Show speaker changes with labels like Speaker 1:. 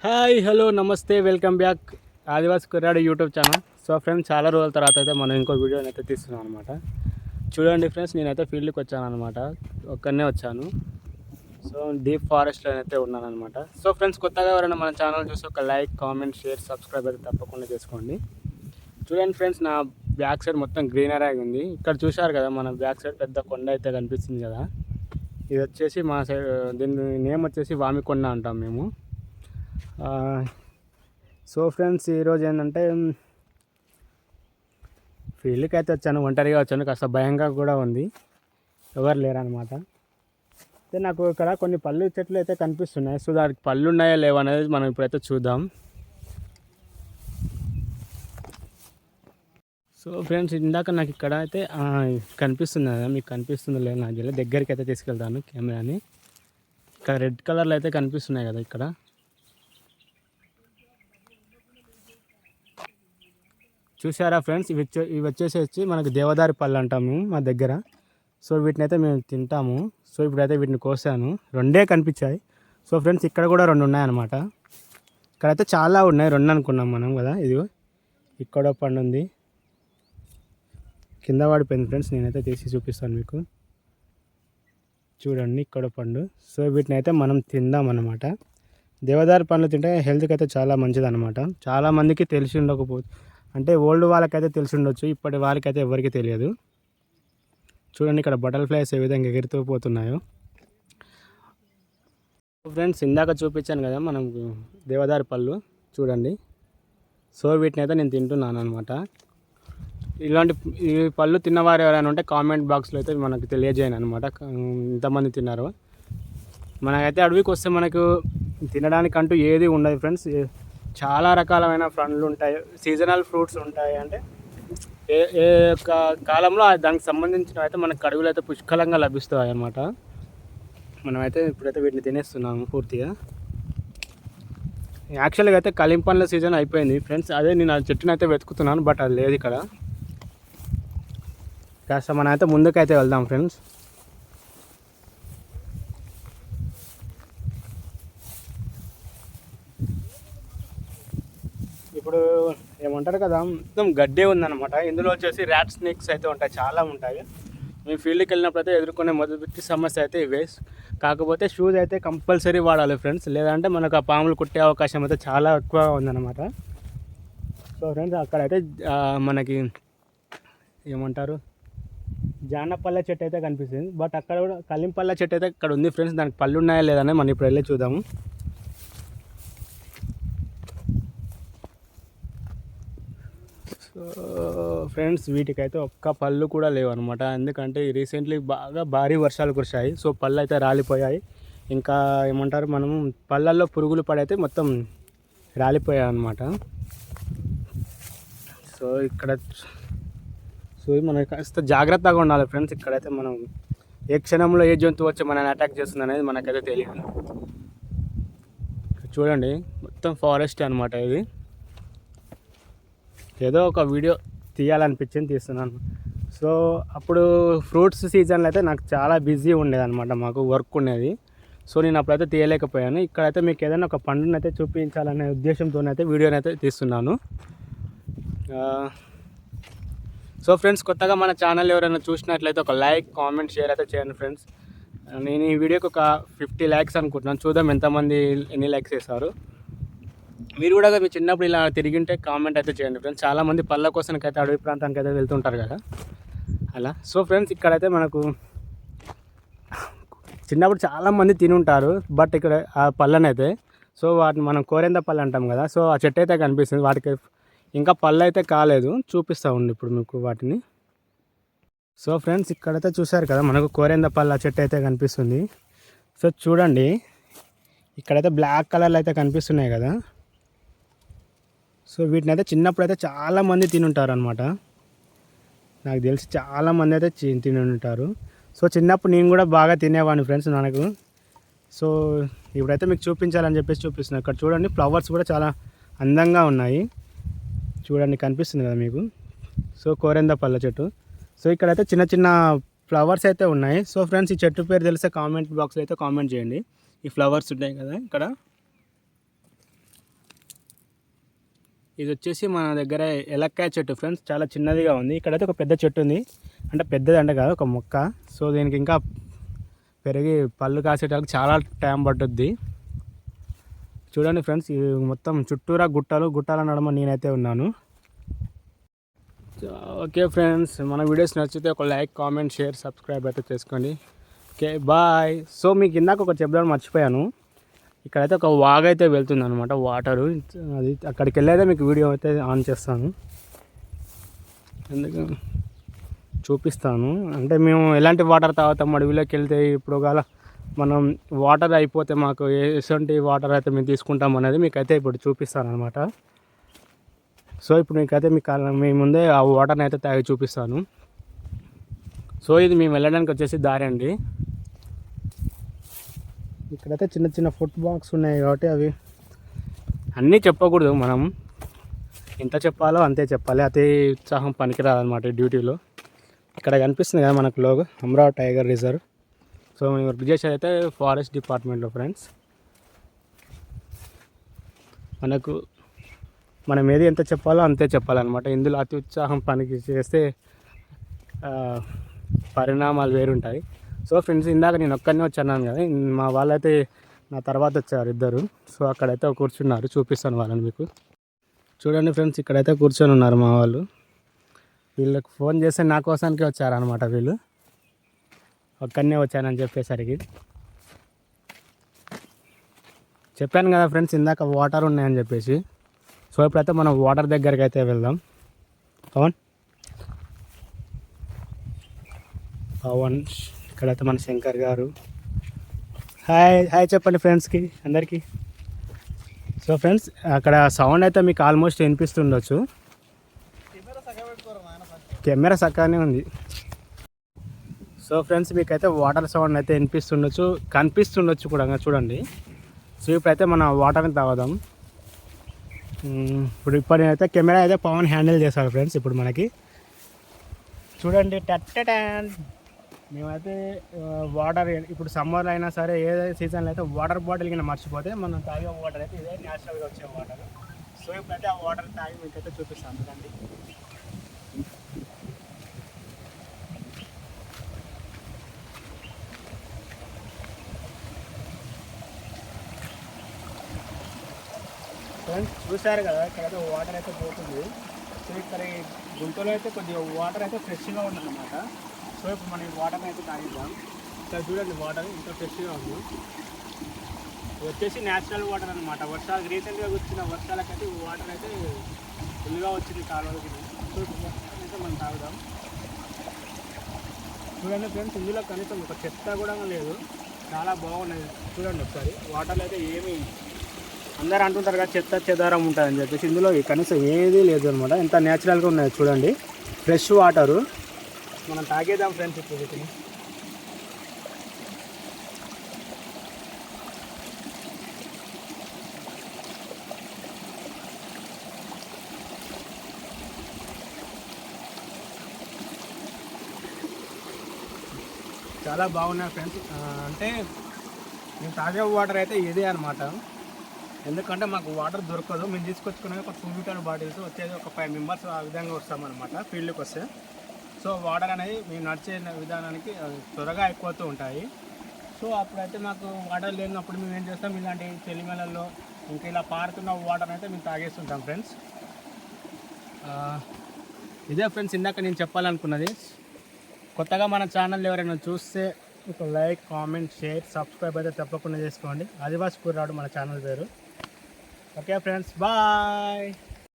Speaker 1: Hi hello నమస్తే welcome back ఆదివాసి కుర్రాడు YouTube channel. So friends, చాలా రోజుల తర్వాత అయితే మనం ఇంకో వీడియోని అయితే తీస్తున్నాం అనమాట. చూడండి ఫ్రెండ్స్, నేనైతే ఫీల్డ్కి వచ్చాను అనమాట. ఒక్కనే వచ్చాను. సో డీప్ ఫారెస్ట్లో అయితే ఉన్నాను అనమాట. సో ఫ్రెండ్స్, కొత్తగా ఎవరైనా మన ఛానల్ చూసి ఒక లైక్, కామెంట్, షేర్, సబ్స్క్రైబ్ అయితే తప్పకుండా చేసుకోండి. చూడండి ఫ్రెండ్స్, నా బ్యాక్ సైడ్ మొత్తం గ్రీనరీ ఉంది. ఇక్కడ చూశారు కదా, మన బ్యాక్ సైడ్ పెద్ద కొండ అయితే కనిపిస్తుంది కదా. ఇది వచ్చేసి మా సైడ్, దీని నేమ్ వచ్చేసి వామికొండ అంటాం మేము. సో ఫ్రెండ్స్, ఈరోజు ఏంటంటే ఫీల్డ్కి అయితే వచ్చాను. ఒంటరిగా వచ్చాను, కాస్త భయంగా కూడా ఉంది, ఎవరు లేరనమాట. అయితే నాకు ఇక్కడ కొన్ని పళ్ళు చెట్లు అయితే కనిపిస్తున్నాయి. సో దానికి పళ్ళు ఉన్నాయా లేవా అనేది మనం ఇప్పుడైతే చూద్దాం. సో ఫ్రెండ్స్, ఇందాక నాకు ఇక్కడ అయితే కనిపిస్తుంది కదా, మీకు కనిపిస్తుందో లేదు నాకు తెలియదు. దగ్గరికి అయితే తీసుకెళ్తాను కెమెరాని. ఇక్కడ రెడ్ కలర్లో అయితే కనిపిస్తున్నాయి కదా ఇక్కడ. చూసారా ఫ్రెండ్స్, ఇవి వచ్చేసి మనకి దేవదారి పళ్ళు అంటాము మా దగ్గర. సో వీటిని అయితే మేము తింటాము. సో ఇప్పుడైతే వీటిని కోసాను, రెండే కనిపించాయి. సో ఫ్రెండ్స్, ఇక్కడ కూడా రెండు ఉన్నాయన్నమాట. ఇక్కడైతే చాలా ఉన్నాయి, రెండు అనుకున్నాం మనం కదా. ఇది ఇక్కడ పండు ఉంది, కింద పడిపోయింది ఫ్రెండ్స్. నేనైతే తీసి చూపిస్తాను మీకు. చూడండి, ఇక్కడ పండు. సో వీటిని అయితే మనం తిందాం అన్నమాట. దేవదారి పండ్లు తింటే హెల్త్కి అయితే చాలా మంచిది అనమాట. చాలామందికి తెలిసి ఉండకపోతే, అంటే ఓల్డ్ వాళ్ళకైతే తెలిసి ఉండొచ్చు, ఇప్పటి వాళ్ళకైతే ఎవరికి తెలియదు. చూడండి, ఇక్కడ బటర్ఫ్లైస్ ఏ విధంగా ఎగురుతూ పోతున్నాయో. ఫ్రెండ్స్, ఇందాక చూపించాను కదా మనం దేవదారి పళ్ళు, చూడండి. సో వీటిని అయితే నేను తింటున్నాను అనమాట. ఇలాంటి ఈ పళ్ళు తిన్నవారు ఎవరైనా ఉంటే కామెంట్ బాక్స్లో అయితే మనకు తెలియజేయను అనమాట, ఎంతమంది తిన్నారో. మనకైతే అడవికి వస్తే మనకు తినడానికంటూ ఏది ఉండదు ఫ్రెండ్స్. చాలా రకాలమైన పండ్లు ఉంటాయి, సీజనల్ ఫ్రూట్స్ ఉంటాయి. అంటే ఏ యొక్క కాలంలో దానికి సంబంధించినవి అయితే మనకు అడవులు అయితే పుష్కలంగా లభిస్తాయి అన్నమాట. మనమైతే ఇప్పుడైతే వీటిని తినేస్తున్నాము పూర్తిగా. యాక్చువల్గా అయితే కలిం పండ్ల సీజన్ అయిపోయింది ఫ్రెండ్స్. అదే నేను ఆ చెట్టుని అయితే వెతుకుతున్నాను, బట్ అది లేదు ఇక్కడ. కాస్త మనం అయితే ముందుకైతే వెళ్దాం ఫ్రెండ్స్. ఇప్పుడు ఏమంటారు కదా, మొత్తం గడ్డే ఉందన్నమాట. ఇందులో వచ్చేసి ర్యాట్ స్నేక్స్ అయితే ఉంటాయి, చాలా ఉంటాయి. మేము ఫీల్డ్కి వెళ్ళినప్పుడు అయితే ఎదుర్కొనే మొదటి సమస్య అయితే ఇవే. కాకపోతే షూస్ అయితే కంపల్సరీ వాడాలి ఫ్రెండ్స్, లేదంటే మనకు ఆ పాములు కుట్టే అవకాశం అయితే చాలా ఎక్కువ ఉందన్నమాట. సో ఫ్రెండ్స్, అక్కడైతే మనకి ఏమంటారు, జానపల్ల చెట్టు అయితే కనిపిస్తుంది. బట్ అక్కడ కూడా కలింపల్ల చెట్టు అయితే ఇక్కడ ఉంది ఫ్రెండ్స్. దానికి పళ్ళు ఉన్నాయా లేదని మనం ఇప్పుడు వెళ్ళి చూద్దాము. సో ఫ్రెండ్స్, వీటికైతే ఒక్క పళ్ళు కూడా లేవు అనమాట. ఎందుకంటే రీసెంట్లీ బాగా భారీ వర్షాలు కురిశాయి. సో పళ్ళు అయితే రాలిపోయాయి. ఇంకా ఏమంటారు, మనం పళ్ళల్లో పురుగులు పడైతే మొత్తం రాలిపోయాయి అనమాట. సో ఇక్కడ మనం కాస్త జాగ్రత్తగా ఉండాలి ఫ్రెండ్స్. ఇక్కడైతే మనం ఏ క్షణంలో ఏ జంతువు వచ్చి మనల్ని అటాక్ చేస్తుంది అనేది మనకైతే తెలియదు. చూడండి, మొత్తం ఫారెస్ట్ అనమాట. ఇది ఏదో ఒక వీడియో తీయాలనిపించింది, తీస్తున్నాను. సో అప్పుడు ఫ్రూట్స్ సీజన్లో అయితే నాకు చాలా బిజీ ఉండేది అనమాట, మాకు వర్క్ ఉండేది. సో నేను అప్పుడైతే తీయలేకపోయాను. ఇక్కడైతే మీకు ఏదైనా ఒక పండుని అయితే చూపించాలనే ఉద్దేశంతోనైతే వీడియోని అయితే తీస్తున్నాను. సో ఫ్రెండ్స్, కొత్తగా మన ఛానల్ ఎవరైనా చూసినట్లయితే ఒక లైక్, కామెంట్, షేర్ అయితే చేయండి ఫ్రెండ్స్. నేను ఈ వీడియోకి ఒక 50 likes అనుకుంటున్నాను. చూద్దాం ఎంతమంది ఎన్ని లైక్స్ వేస్తారు. మీరు కూడా మీ చిన్నప్పుడు ఇలా తిరిగింటే కామెంట్ అయితే చేయండి ఫ్రెండ్స్. చాలామంది పళ్ళ కోసానికి అయితే అడవి ప్రాంతానికి అయితే వెళ్తుంటారు కదా అలా. సో ఫ్రెండ్స్, ఇక్కడైతే మనకు చిన్నప్పుడు చాలామంది తిని ఉంటారు, బట్ ఇక్కడ ఆ పళ్ళనైతే, సో వాటిని మనం కోరెంద పళ్ళు అంటాం కదా. సో ఆ చెట్టు అయితే కనిపిస్తుంది, వాటికి ఇంకా పళ్ళు అయితే కాలేదు. చూపిస్తూ ఉండి ఇప్పుడు మీకు వాటిని. సో ఫ్రెండ్స్, ఇక్కడైతే చూసారు కదా, మనకు కోరెంద పళ్ళ చెట్టు అయితే కనిపిస్తుంది. సో చూడండి, ఇక్కడైతే బ్లాక్ కలర్లు అయితే కనిపిస్తున్నాయి కదా. సో వీటిని అయితే చిన్నప్పుడు అయితే చాలామంది తినుంటారు అనమాట. నాకు తెలిసి చాలామంది అయితే తిని ఉంటారు. సో చిన్నప్పుడు నేను కూడా బాగా తినేవాడిని ఫ్రెండ్స్ నాకు. సో ఇప్పుడైతే మీకు చూపించాలని చెప్పేసి చూపిస్తున్నాను. ఇక్కడ చూడండి, ఫ్లవర్స్ కూడా చాలా అందంగా ఉన్నాయి. చూడండి, కనిపిస్తుంది కదా మీకు. సో కోరెంద పళ్ళ చెట్టు. సో ఇక్కడైతే చిన్న చిన్న ఫ్లవర్స్ అయితే ఉన్నాయి. సో ఫ్రెండ్స్, ఈ చెట్టు పేరు తెలిస్తే కామెంట్ బాక్స్లో అయితే కామెంట్ చేయండి. ఈ ఫ్లవర్స్ ఉన్నాయి కదా ఇక్కడ. ఇది వచ్చేసి మన దగ్గర ఎలక్కాయ చెట్టు ఫ్రెండ్స్, చాలా చిన్నదిగా ఉంది. ఇక్కడైతే ఒక పెద్ద చెట్టు ఉంది, అంటే పెద్దది అంటే కాదు, ఒక మొక్క. సో దీనికి ఇంకా పెరిగి పళ్ళు కాసేటానికి చాలా టైం పట్టుద్ది. చూడండి ఫ్రెండ్స్, ఇది మొత్తం చుట్టూరా గుట్టాల నడమ నేనైతే ఉన్నాను. ఓకే ఫ్రెండ్స్, మన వీడియోస్ నచ్చితే ఒక లైక్, కామెంట్, షేర్, సబ్స్క్రైబ్ అయితే చేసుకోండి. Okay bye. సో మీకు ఇందాక ఒకటి చెప్పడం మర్చిపోయాను. ఇక్కడైతే ఒక వాగ్ అయితే వెళ్తుంది అనమాట, వాటరు. అది అక్కడికి వెళ్ళైతే మీకు వీడియో అయితే ఆన్ చేస్తాను, ఎందుకు చూపిస్తాను. అంటే మేము ఎలాంటి వాటర్ తాగుతాం అడవిలోకి వెళ్తే, ఇప్పుడు ఒకవేళ మనం వాటర్ అయిపోతే మాకు ఎటువంటి వాటర్ అయితే మేము తీసుకుంటాం అనేది మీకైతే ఇప్పుడు చూపిస్తాను అనమాట. సో ఇప్పుడు మీకైతే మీ ముందే ఆ వాటర్ని అయితే తాగి చూపిస్తాను. సో ఇది మేము వెళ్ళడానికి వచ్చేసి దారి అండి. ఇక్కడైతే చిన్న చిన్న ఫుట్ బాక్స్ ఉన్నాయి కాబట్టి అవి అన్నీ చెప్పకూడదు, మనం ఎంత చెప్పాలో అంతే చెప్పాలి. అతి ఉత్సాహం పనికిరాదనమాట డ్యూటీలో. ఇక్కడ కనిపిస్తుంది కదా మనకు logo, Amaravati tiger reserve. So మేము వర్క్ చేసేది అయితే ఫారెస్ట్ డిపార్ట్మెంట్లో ఫ్రెండ్స్. మనం ఏది ఎంత చెప్పాలో అంతే చెప్పాలన్నమాట. ఇందులో అతి ఉత్సాహం పనికి చేస్తే పరిణామాలు వేరుంటాయి. సో ఫ్రెండ్స్, ఇందాక నేను ఒక్కనే వచ్చాను కదా, మా వాళ్ళైతే నా తర్వాత వచ్చారు ఇద్దరు. సో అక్కడైతే కూర్చున్నారు, చూపిస్తాను వాళ్ళని మీకు. చూడండి ఫ్రెండ్స్, ఇక్కడైతే కూర్చొని ఉన్నారు మా వాళ్ళు. వీళ్ళకి ఫోన్ చేస్తే నా కోసానికి వచ్చారనమాట వీళ్ళు. ఒక్కనే వచ్చానని చెప్పేసరికి చెప్పాను కదా ఫ్రెండ్స్ ఇందాక వాటర్ ఉన్నాయని చెప్పేసి. సో ఇప్పుడైతే మనం వాటర్ దగ్గరికి అయితే వెళ్దాం. పవన్ ఇక్కడైతే మన శంకర్ గారు. హాయ్ చెప్పండి ఫ్రెండ్స్కి అందరికీ. సో ఫ్రెండ్స్, అక్కడ సౌండ్ అయితే మీకు ఆల్మోస్ట్ వినిపిస్తుండొచ్చు. కెమెరా చక్కగానే ఉంది. సో ఫ్రెండ్స్, మీకైతే వాటర్ సౌండ్ అయితే వినిపిస్తుండొచ్చు, కనిపిస్తుండొచ్చు కూడా, చూడండి. సో ఇప్పుడైతే మనం వాటర్ని తాగుదాం. ఇప్పుడైతే కెమెరా అయితే పవన్ హ్యాండిల్ చేస్తాడు ఫ్రెండ్స్. ఇప్పుడు మనకి చూడండి, మేమైతే వాటర్ ఇప్పుడు సమ్మర్లో అయినా సరే, ఏ సీజన్లో అయితే వాటర్ బాటిల్ కింద మర్చిపోతే మనం తాగే వాటర్ అయితే ఇదే న్యాచురల్గా వచ్చే వాటర్. సో ఇప్పుడైతే ఆ వాటర్ తాగి మీకైతే చూపిస్తాను చూడండి. ఫ్రెండ్స్ చూసారు కదా, ఇక్కడైతే వాటర్ అయితే పోతుంది. సో ఇక్కడ ఈ గుంటలో అయితే కొద్దిగా వాటర్ అయితే ఫ్రెష్గా ఉందన్నమాట. సో ఇప్పుడు మనం ఈ వాటర్ని అయితే తాగిద్దాం. ఇక్కడ చూడండి, వాటర్ ఇంకా ఫ్రెష్గా ఉంది. ఇది వచ్చేసి న్యాచురల్ వాటర్ అనమాట. వర్షాలు రీసెంట్గా వచ్చిన వర్షాలకైతే ఈ వాటర్ అయితే ఫుల్గా వచ్చింది కాలువకి. సో ఇప్పుడు అయితే మనం తాగుదాం. చూడండి ఫ్రెండ్స్, ఇందులో కనీసం ఒక చెత్త కూడా లేదు, చాలా బాగున్నది. చూడండి ఒకసారి, వాటర్లో అయితే ఏమి అందరూ అంటుంటారు కదా చెత్త చెదారం ఉంటుందని చెప్పేసి, ఇందులో కనీసం ఏదీ లేదు అనమాట. ఎంత న్యాచురల్గా ఉన్నాయి చూడండి, ఫ్రెష్ వాటరు. మనం తాగేద్దాం ఫ్రెండ్స్ ఇప్పుడు వీటిని. చాలా బాగున్నాయి ఫ్రెండ్స్. అంటే మేము తాగే వాటర్ అయితే ఇదే అనమాట. ఎందుకంటే మాకు వాటర్ దొరకదు, మేము తీసుకొచ్చుకునే ఒక 2 లీటర్ బాటిల్స్ వచ్చేది ఒక 5 మెంబర్స్ ఆ విధంగా వస్తామన్నమాట ఫీల్డ్కి వస్తే. సో వాటర్ అనేది మేము నడిచే విధానానికి త్వరగా అయిపోతూ ఉంటాయి. సో అప్పుడైతే మాకు వాటర్ లేనప్పుడు మేము ఏం చేస్తాం, ఇలాంటి చెలిమేళల్లో ఇంకా ఇలా పారుతున్న వాటర్ అయితే మేము తాగేస్తుంటాం ఫ్రెండ్స్. ఇదే ఫ్రెండ్స్ ఇందాక నేను చెప్పాలనుకున్నది. కొత్తగా మన ఛానల్ ఎవరైనా చూస్తే ఒక లైక్, కామెంట్, షేర్, సబ్స్క్రైబ్ అయితే తప్పకుండా చేసుకోండి. ఆదివాసి కుర్రాడు మన ఛానల్ పేరు. Okay friends, bye.